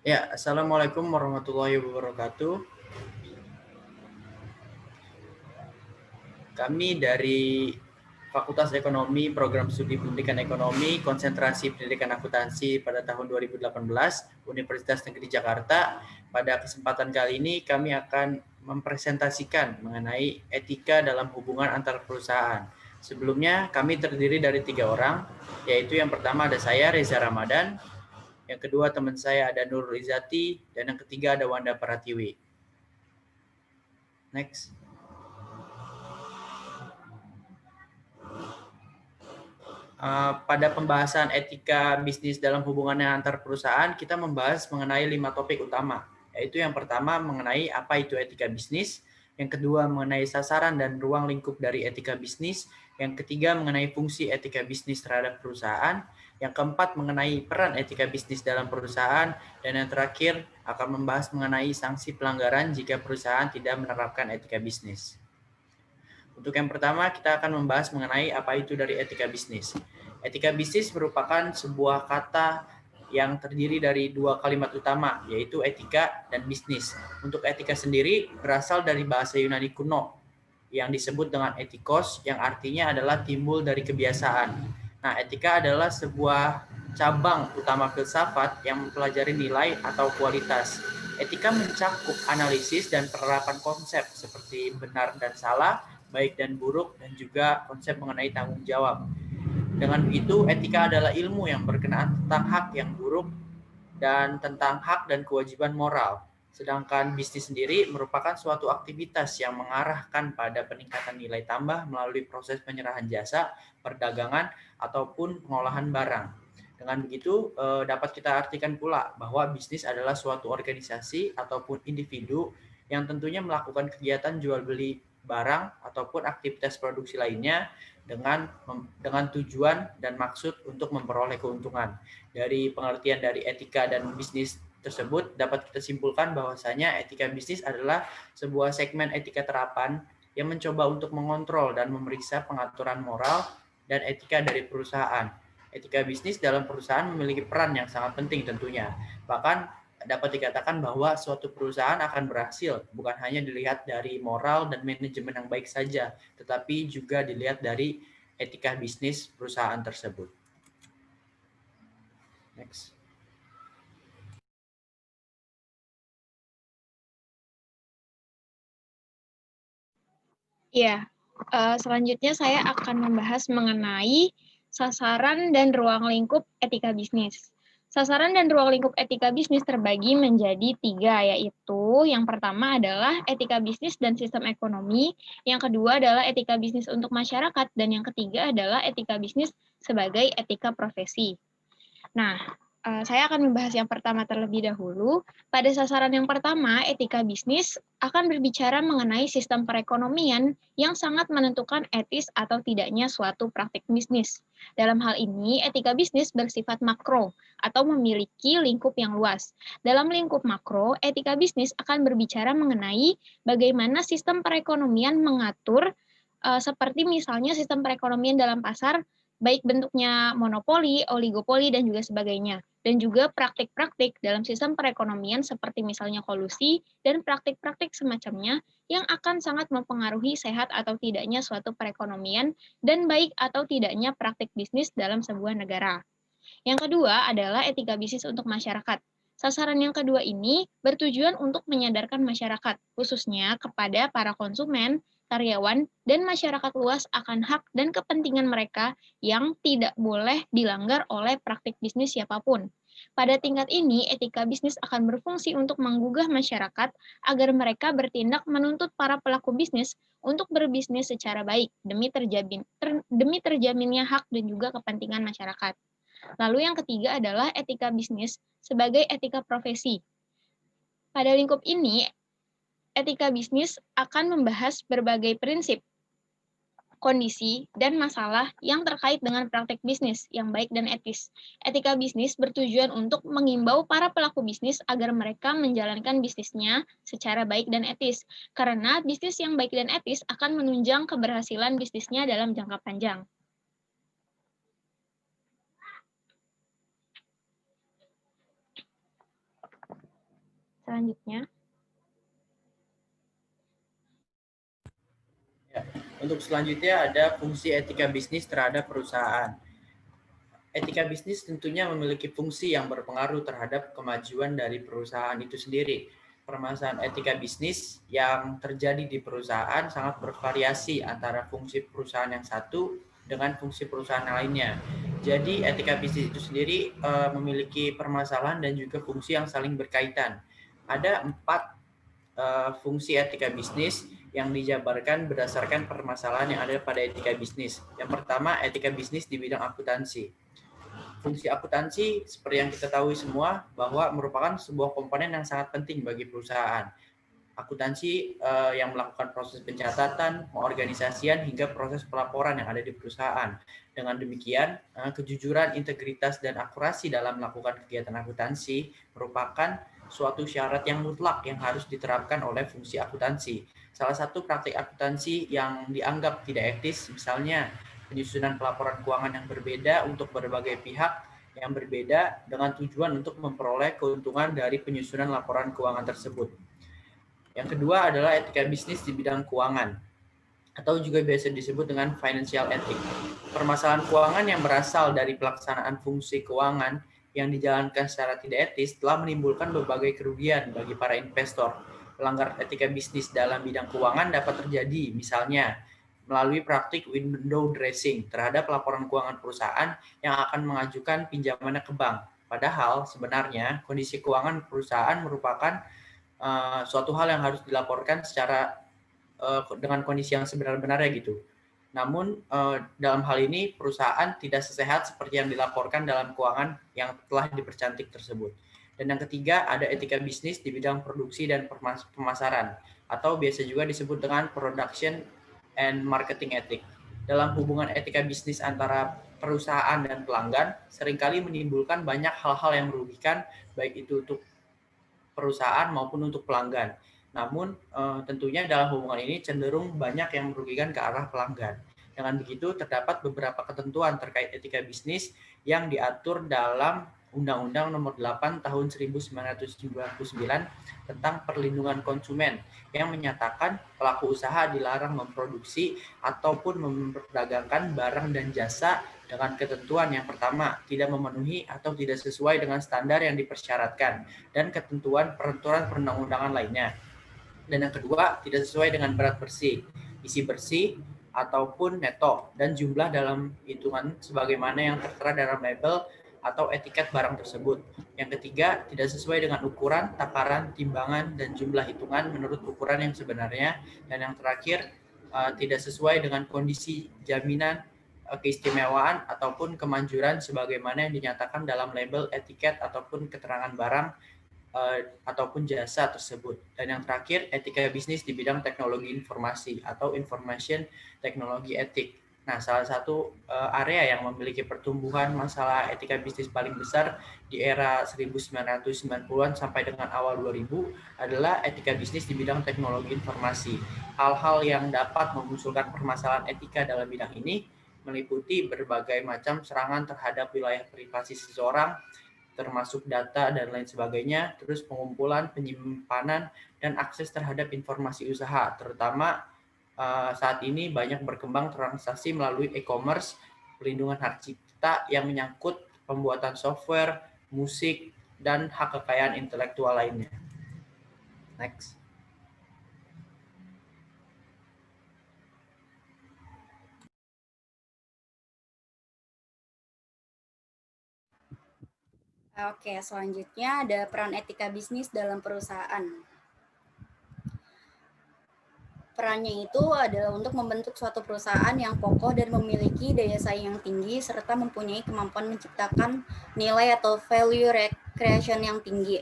Ya, Assalamualaikum warahmatullahi wabarakatuh. Kami dari Fakultas Ekonomi, Program Studi Pendidikan Ekonomi, Konsentrasi Pendidikan Akuntansi pada tahun 2018, Universitas Negeri Jakarta. Pada kesempatan kali ini kami akan mempresentasikan mengenai etika dalam hubungan antar perusahaan. Sebelumnya kami terdiri dari 3 orang, yaitu yang pertama ada saya, Reza Ramadan, yang kedua teman saya ada Nur Rizati, dan yang ketiga ada Wanda Pratiwi. Next. Pada pembahasan etika bisnis dalam hubungannya antar perusahaan, kita membahas mengenai 5 topik utama, yaitu yang pertama mengenai apa itu etika bisnis, yang kedua mengenai sasaran dan ruang lingkup dari etika bisnis, yang ketiga mengenai fungsi etika bisnis terhadap perusahaan, yang keempat mengenai peran etika bisnis dalam perusahaan, dan yang terakhir akan membahas mengenai sanksi pelanggaran jika perusahaan tidak menerapkan etika bisnis. Untuk yang pertama, kita akan membahas mengenai apa itu dari etika bisnis. Etika bisnis merupakan sebuah kata yang terdiri dari 2 kalimat utama, yaitu etika dan bisnis. Untuk etika sendiri berasal dari bahasa Yunani kuno, yang disebut dengan etikos, yang artinya adalah timbul dari kebiasaan. Nah, etika adalah sebuah cabang utama filsafat yang mempelajari nilai atau kualitas. Etika mencakup analisis dan penerapan konsep seperti benar dan salah, baik dan buruk, dan juga konsep mengenai tanggung jawab. Dengan begitu, etika adalah ilmu yang berkenaan tentang hak yang buruk dan tentang hak dan kewajiban moral. Sedangkan bisnis sendiri merupakan suatu aktivitas yang mengarahkan pada peningkatan nilai tambah melalui proses penyerahan jasa, perdagangan, ataupun pengolahan barang. Dengan begitu, dapat kita artikan pula bahwa bisnis adalah suatu organisasi ataupun individu yang tentunya melakukan kegiatan jual beli barang ataupun aktivitas produksi lainnya dengan tujuan dan maksud untuk memperoleh keuntungan. Dari pengertian dari etika dan bisnis tersebut dapat kita simpulkan bahwasanya etika bisnis adalah sebuah segmen etika terapan yang mencoba untuk mengontrol dan memeriksa pengaturan moral dan etika dari perusahaan. Etika bisnis dalam perusahaan memiliki peran yang sangat penting tentunya. Bahkan dapat dikatakan bahwa suatu perusahaan akan berhasil bukan hanya dilihat dari moral dan manajemen yang baik saja, tetapi juga dilihat dari etika bisnis perusahaan tersebut. Next. Ya, selanjutnya saya akan membahas mengenai sasaran dan ruang lingkup etika bisnis. Sasaran dan ruang lingkup etika bisnis terbagi menjadi 3, yaitu yang pertama adalah etika bisnis dan sistem ekonomi, yang kedua adalah etika bisnis untuk masyarakat, dan yang ketiga adalah etika bisnis sebagai etika profesi. Nah, saya akan membahas yang pertama terlebih dahulu. Pada sasaran yang pertama, etika bisnis akan berbicara mengenai sistem perekonomian yang sangat menentukan etis atau tidaknya suatu praktik bisnis. Dalam hal ini, etika bisnis bersifat makro atau memiliki lingkup yang luas. Dalam lingkup makro, etika bisnis akan berbicara mengenai bagaimana sistem perekonomian mengatur seperti misalnya sistem perekonomian dalam pasar, baik bentuknya monopoli, oligopoli, dan juga sebagainya. Dan juga praktik-praktik dalam sistem perekonomian seperti misalnya kolusi dan praktik-praktik semacamnya yang akan sangat mempengaruhi sehat atau tidaknya suatu perekonomian dan baik atau tidaknya praktik bisnis dalam sebuah negara. Yang kedua adalah etika bisnis untuk masyarakat. Sasaran yang kedua ini bertujuan untuk menyadarkan masyarakat, khususnya kepada para konsumen, karyawan, dan masyarakat luas akan hak dan kepentingan mereka yang tidak boleh dilanggar oleh praktik bisnis siapapun. Pada tingkat ini, etika bisnis akan berfungsi untuk menggugah masyarakat agar mereka bertindak menuntut para pelaku bisnis untuk berbisnis secara baik demi terjaminnya hak dan juga kepentingan masyarakat. Lalu yang ketiga adalah etika bisnis sebagai etika profesi. Pada lingkup ini, etika bisnis akan membahas berbagai prinsip, kondisi, dan masalah yang terkait dengan praktek bisnis yang baik dan etis. Etika bisnis bertujuan untuk mengimbau para pelaku bisnis agar mereka menjalankan bisnisnya secara baik dan etis, karena bisnis yang baik dan etis akan menunjang keberhasilan bisnisnya dalam jangka panjang. selanjutnya. Ya, untuk selanjutnya ada fungsi etika bisnis terhadap perusahaan. Etika bisnis tentunya memiliki fungsi yang berpengaruh terhadap kemajuan dari perusahaan itu sendiri. Permasalahan etika bisnis yang terjadi di perusahaan sangat bervariasi antara fungsi perusahaan yang satu dengan fungsi perusahaan lainnya. Jadi etika bisnis itu sendiri memiliki permasalahan dan juga fungsi yang saling berkaitan. Ada 4 fungsi etika bisnis yang dijabarkan berdasarkan permasalahan yang ada pada etika bisnis. Yang pertama, etika bisnis di bidang akuntansi. Fungsi akuntansi, seperti yang kita tahu semua, bahwa merupakan sebuah komponen yang sangat penting bagi perusahaan. Akuntansi yang melakukan proses pencatatan, pengorganisasian, hingga proses pelaporan yang ada di perusahaan. Dengan demikian, kejujuran, integritas, dan akurasi dalam melakukan kegiatan akuntansi merupakan suatu syarat yang mutlak yang harus diterapkan oleh fungsi akuntansi. Salah satu praktik akuntansi yang dianggap tidak etis, misalnya penyusunan pelaporan keuangan yang berbeda untuk berbagai pihak yang berbeda dengan tujuan untuk memperoleh keuntungan dari penyusunan laporan keuangan tersebut. Yang kedua adalah etika bisnis di bidang keuangan, atau juga biasa disebut dengan financial ethics. Permasalahan keuangan yang berasal dari pelaksanaan fungsi keuangan yang dijalankan secara tidak etis telah menimbulkan berbagai kerugian bagi para investor. Pelanggaran etika bisnis dalam bidang keuangan dapat terjadi, misalnya melalui praktik window dressing terhadap laporan keuangan perusahaan yang akan mengajukan pinjamannya ke bank. Padahal sebenarnya kondisi keuangan perusahaan merupakan suatu hal yang harus dilaporkan secara dengan kondisi yang sebenar-benarnya gitu. Namun dalam hal ini perusahaan tidak sesehat seperti yang dilaporkan dalam keuangan yang telah dipercantik tersebut. Dan yang ketiga ada etika bisnis di bidang produksi dan pemasaran, atau biasa juga disebut dengan production and marketing ethic. Dalam hubungan etika bisnis antara perusahaan dan pelanggan seringkali menimbulkan banyak hal-hal yang merugikan, baik itu untuk perusahaan maupun untuk pelanggan. Namun tentunya dalam hubungan ini cenderung banyak yang merugikan ke arah pelanggan. Dengan begitu terdapat beberapa ketentuan terkait etika bisnis yang diatur dalam Undang-Undang Nomor 8 Tahun 1999 tentang perlindungan konsumen yang menyatakan pelaku usaha dilarang memproduksi ataupun memperdagangkan barang dan jasa dengan ketentuan yang pertama, tidak memenuhi atau tidak sesuai dengan standar yang dipersyaratkan dan ketentuan peraturan perundang-undangan lainnya. Dan yang kedua, tidak sesuai dengan berat bersih, isi bersih, ataupun neto, dan jumlah dalam hitungan sebagaimana yang tertera dalam label atau etiket barang tersebut. Yang ketiga, tidak sesuai dengan ukuran, takaran, timbangan, dan jumlah hitungan menurut ukuran yang sebenarnya. Dan yang terakhir, tidak sesuai dengan kondisi jaminan, keistimewaan, ataupun kemanjuran sebagaimana yang dinyatakan dalam label etiket ataupun keterangan barang ataupun jasa tersebut. Dan yang terakhir, etika bisnis di bidang teknologi informasi atau information technology ethic. Nah, salah satu area yang memiliki pertumbuhan masalah etika bisnis paling besar di era 1990-an sampai dengan awal 2000 adalah etika bisnis di bidang teknologi informasi. Hal-hal yang dapat memunculkan permasalahan etika dalam bidang ini meliputi berbagai macam serangan terhadap wilayah privasi seseorang, termasuk data dan lain sebagainya, terus pengumpulan, penyimpanan, dan akses terhadap informasi usaha, terutama saat ini banyak berkembang transaksi melalui e-commerce, pelindungan hak cipta yang menyangkut pembuatan software, musik, dan hak kekayaan intelektual lainnya. Next. Oke, selanjutnya ada peran etika bisnis dalam perusahaan. Perannya itu adalah untuk membentuk suatu perusahaan yang kokoh dan memiliki daya saing yang tinggi serta mempunyai kemampuan menciptakan nilai atau value creation yang tinggi.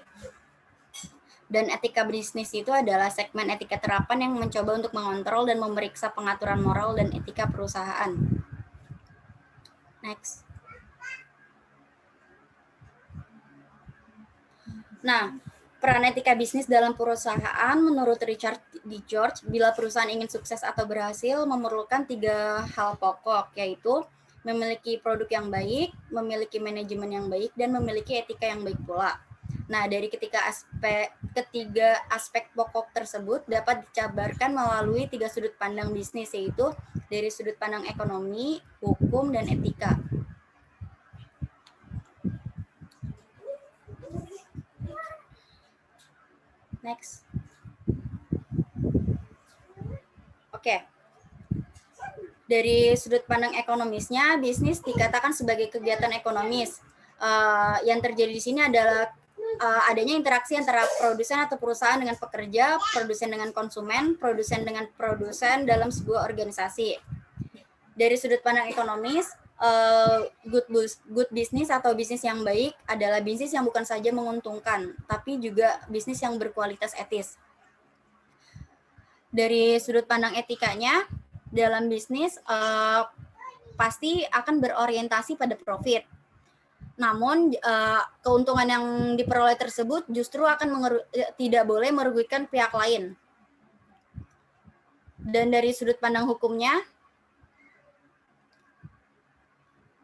Dan etika bisnis itu adalah segmen etika terapan yang mencoba untuk mengontrol dan memeriksa pengaturan moral dan etika perusahaan. Next. Nah, peran etika bisnis dalam perusahaan menurut Richard D. George, bila perusahaan ingin sukses atau berhasil memerlukan 3 hal pokok, yaitu memiliki produk yang baik, memiliki manajemen yang baik, dan memiliki etika yang baik pula. Nah, dari ketiga aspek pokok tersebut dapat dijabarkan melalui 3 sudut pandang bisnis, yaitu dari sudut pandang ekonomi, hukum, dan etika. Next. Oke. Dari sudut pandang ekonomisnya, bisnis dikatakan sebagai kegiatan ekonomis. Yang terjadi di sini adalah adanya interaksi antara produsen atau perusahaan dengan pekerja, produsen dengan konsumen, produsen dengan produsen dalam sebuah organisasi. Dari sudut pandang ekonomis, good business atau bisnis yang baik adalah bisnis yang bukan saja menguntungkan, tapi juga bisnis yang berkualitas etis. Dari sudut pandang etikanya, dalam bisnis pasti akan berorientasi pada profit. Namun keuntungan yang diperoleh tersebut justru akan tidak boleh merugikan pihak lain. Dan dari sudut pandang hukumnya,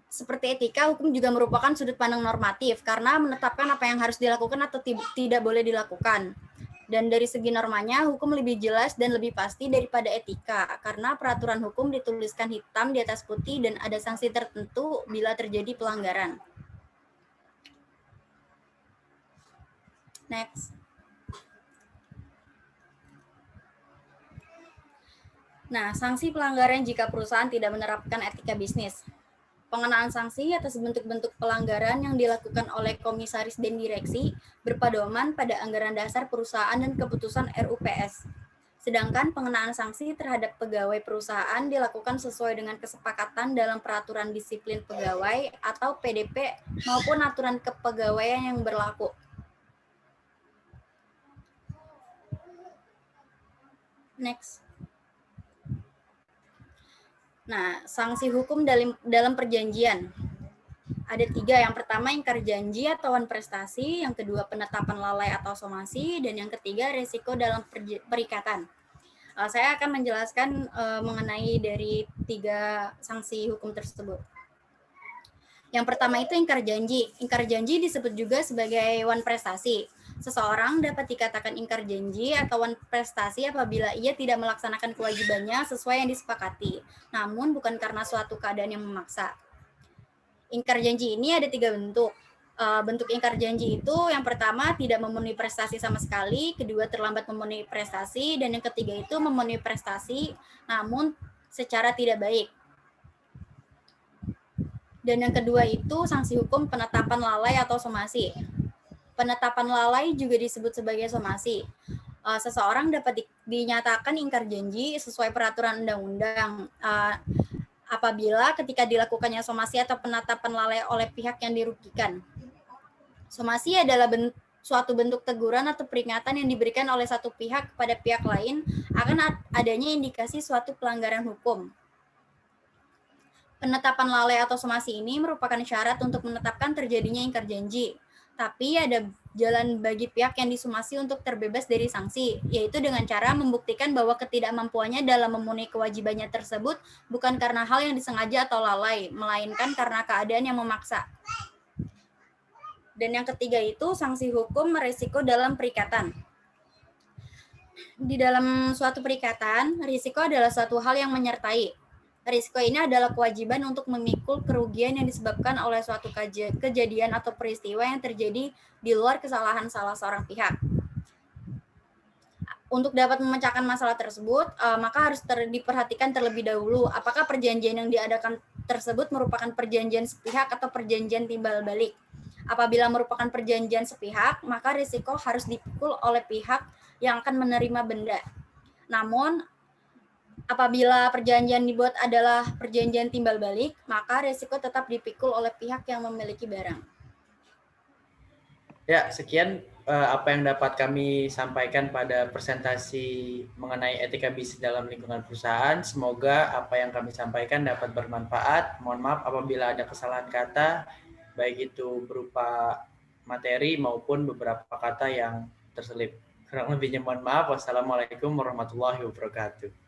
seperti etika, hukum juga merupakan sudut pandang normatif karena menetapkan apa yang harus dilakukan atau tidak boleh dilakukan. Dan dari segi normanya, hukum lebih jelas dan lebih pasti daripada etika karena peraturan hukum dituliskan hitam di atas putih dan ada sanksi tertentu bila terjadi pelanggaran. Next. Nah, sanksi pelanggaran jika perusahaan tidak menerapkan etika bisnis. Pengenaan sanksi atas bentuk-bentuk pelanggaran yang dilakukan oleh komisaris dan direksi berpedoman pada anggaran dasar perusahaan dan keputusan RUPS. Sedangkan pengenaan sanksi terhadap pegawai perusahaan dilakukan sesuai dengan kesepakatan dalam peraturan disiplin pegawai atau PDP maupun aturan kepegawaian yang berlaku. Next. Nah, sanksi hukum dalam perjanjian. Ada 3. Yang pertama, ingkar janji atau wan prestasi. Yang kedua, penetapan lalai atau somasi. Dan yang ketiga, resiko dalam perikatan. Saya akan menjelaskan mengenai dari 3 sanksi hukum tersebut. Yang pertama itu ingkar janji. Ingkar janji disebut juga sebagai wan prestasi. Seseorang dapat dikatakan ingkar janji atau wan prestasi apabila ia tidak melaksanakan kewajibannya sesuai yang disepakati, namun bukan karena suatu keadaan yang memaksa. Ingkar janji ini ada 3 bentuk. Bentuk ingkar janji itu yang pertama tidak memenuhi prestasi sama sekali, kedua terlambat memenuhi prestasi, dan yang ketiga itu memenuhi prestasi namun secara tidak baik. Dan yang kedua itu sanksi hukum penetapan lalai atau somasi. Penetapan lalai juga disebut sebagai somasi. Seseorang dapat dinyatakan ingkar janji sesuai peraturan undang-undang apabila ketika dilakukannya somasi atau penetapan lalai oleh pihak yang dirugikan. Somasi adalah suatu bentuk teguran atau peringatan yang diberikan oleh satu pihak kepada pihak lain akan adanya indikasi suatu pelanggaran hukum. Penetapan lalai atau somasi ini merupakan syarat untuk menetapkan terjadinya ingkar janji. Tapi ada jalan bagi pihak yang disomasi untuk terbebas dari sanksi, yaitu dengan cara membuktikan bahwa ketidakmampuannya dalam memenuhi kewajibannya tersebut bukan karena hal yang disengaja atau lalai, melainkan karena keadaan yang memaksa. Dan yang ketiga itu sanksi hukum risiko dalam perikatan. Di dalam suatu perikatan, risiko adalah suatu hal yang menyertai. Risiko ini adalah kewajiban untuk memikul kerugian yang disebabkan oleh suatu kejadian atau peristiwa yang terjadi di luar kesalahan salah seorang pihak. Untuk dapat memecahkan masalah tersebut, maka harus diperhatikan terlebih dahulu apakah perjanjian yang diadakan tersebut merupakan perjanjian sepihak atau perjanjian timbal balik. Apabila merupakan perjanjian sepihak, maka risiko harus dipikul oleh pihak yang akan menerima benda. Namun, apabila perjanjian dibuat adalah perjanjian timbal balik, maka risiko tetap dipikul oleh pihak yang memiliki barang. Ya, sekian apa yang dapat kami sampaikan pada presentasi mengenai etika bisnis dalam lingkungan perusahaan. Semoga apa yang kami sampaikan dapat bermanfaat. Mohon maaf apabila ada kesalahan kata, baik itu berupa materi maupun beberapa kata yang terselip. Kurang lebihnya mohon maaf. Wassalamualaikum warahmatullahi wabarakatuh.